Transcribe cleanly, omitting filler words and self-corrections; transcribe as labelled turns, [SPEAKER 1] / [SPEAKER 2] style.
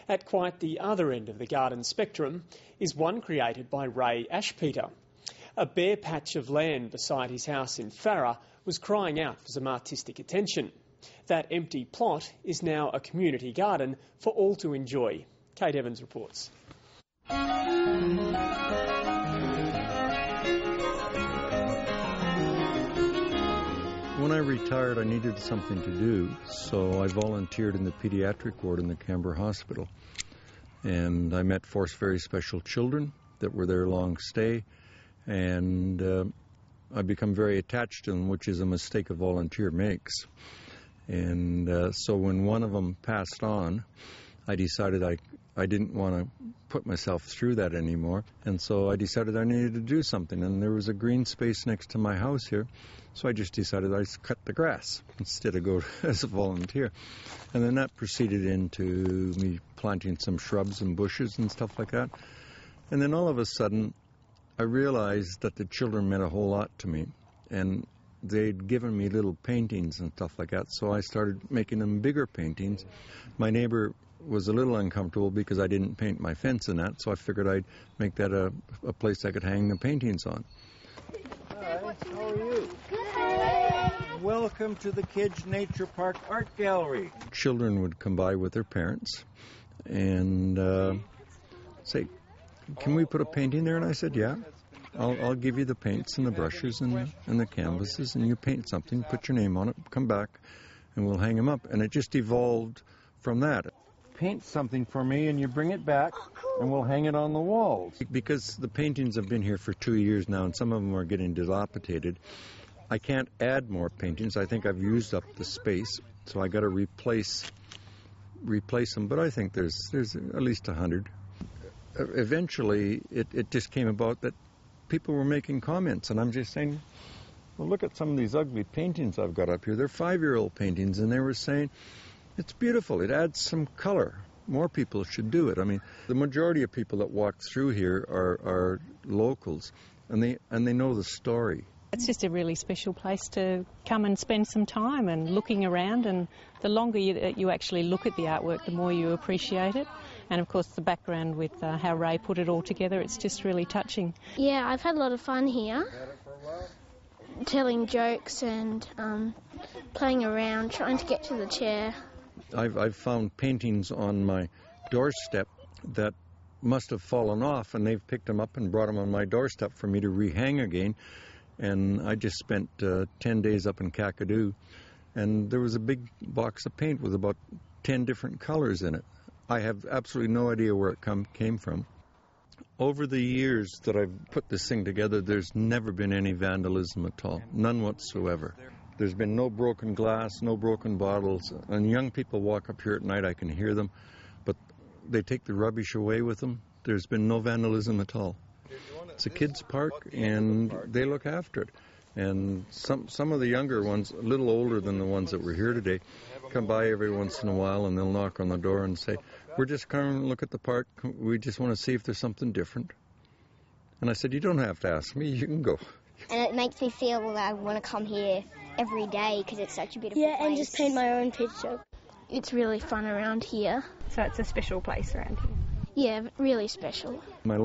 [SPEAKER 1] At quite the other end of the garden spectrum is one created by Ray Eshpeter. A bare patch of land beside his house in Farrer was crying out for some artistic attention. That empty plot is now a community garden for all to enjoy. Kate Evans reports.
[SPEAKER 2] When I retired, I needed something to do, so I volunteered in the paediatric ward in the Canberra Hospital. And I met 4 very special children that were there long stay, and I become very attached to them, which is a mistake a volunteer makes. And so when one of them passed on, I decided I didn't want to put myself through that anymore, and so I decided I needed to do something. And there was a green space next to my house here, so I just decided I'd cut the grass instead of go as a volunteer. And then that proceeded into me planting some shrubs and bushes and stuff like that. And then all of a sudden, I realized that the children meant a whole lot to me, and they'd given me little paintings and stuff like that, so I started making them bigger paintings. My neighbor was a little uncomfortable because I didn't paint my fence and that, so I figured I'd make that a place I could hang the paintings on.
[SPEAKER 3] Hi, how are you? Good. Welcome to the Kids Nature Park Art Gallery.
[SPEAKER 2] Children would come by with their parents and say, "Can we put a painting there?" And I said, "Yeah. I'll give you the paints and the brushes and the canvases, and you paint something, put your name on it, come back, and we'll hang them up." And it just evolved from that.
[SPEAKER 3] Paint something for me and you bring it back and we'll hang it on the walls.
[SPEAKER 2] Because the paintings have been here for 2 years now and some of them are getting dilapidated, I can't add more paintings. I think I've used up the space, so I got to replace them. But I think there's at least 100. Eventually, it just came about that people were making comments, and I'm just saying, well, look at some of these ugly paintings I've got up here. They're 5-year-old paintings, and they were saying, it's beautiful. It adds some color. More people should do it. I mean, the majority of people that walk through here are locals, and they know the story.
[SPEAKER 4] It's just a really special place to come and spend some time and looking around, and the longer you actually look at the artwork, the more you appreciate it. And of course the background with how Ray put it all together, it's just really touching.
[SPEAKER 5] Yeah, I've had a lot of fun here, telling jokes and playing around, trying to get to the chair.
[SPEAKER 2] I've found paintings on my doorstep that must have fallen off, and they've picked them up and brought them on my doorstep for me to rehang again. And I just spent 10 days up in Kakadu, and there was a big box of paint with about 10 different colors in it. I have absolutely no idea where it came from. Over the years that I've put this thing together, there's never been any vandalism at all, none whatsoever. There's been no broken glass, no broken bottles, and young people walk up here at night, I can hear them, but they take the rubbish away with them. There's been no vandalism at all. It's a kids' park, and they look after it. And some of the younger ones, a little older than the ones that were here today, come by every once in a while and they'll knock on the door and say, "We're just coming to look at the park. We just want to see if there's something different." And I said, "You don't have to ask me. You can go."
[SPEAKER 6] And it makes me feel that I want to come here every day because it's such a beautiful place.
[SPEAKER 5] Yeah, and just paint my own picture. It's really fun around here.
[SPEAKER 7] So it's a special place around here?
[SPEAKER 5] Yeah, really special.
[SPEAKER 2] My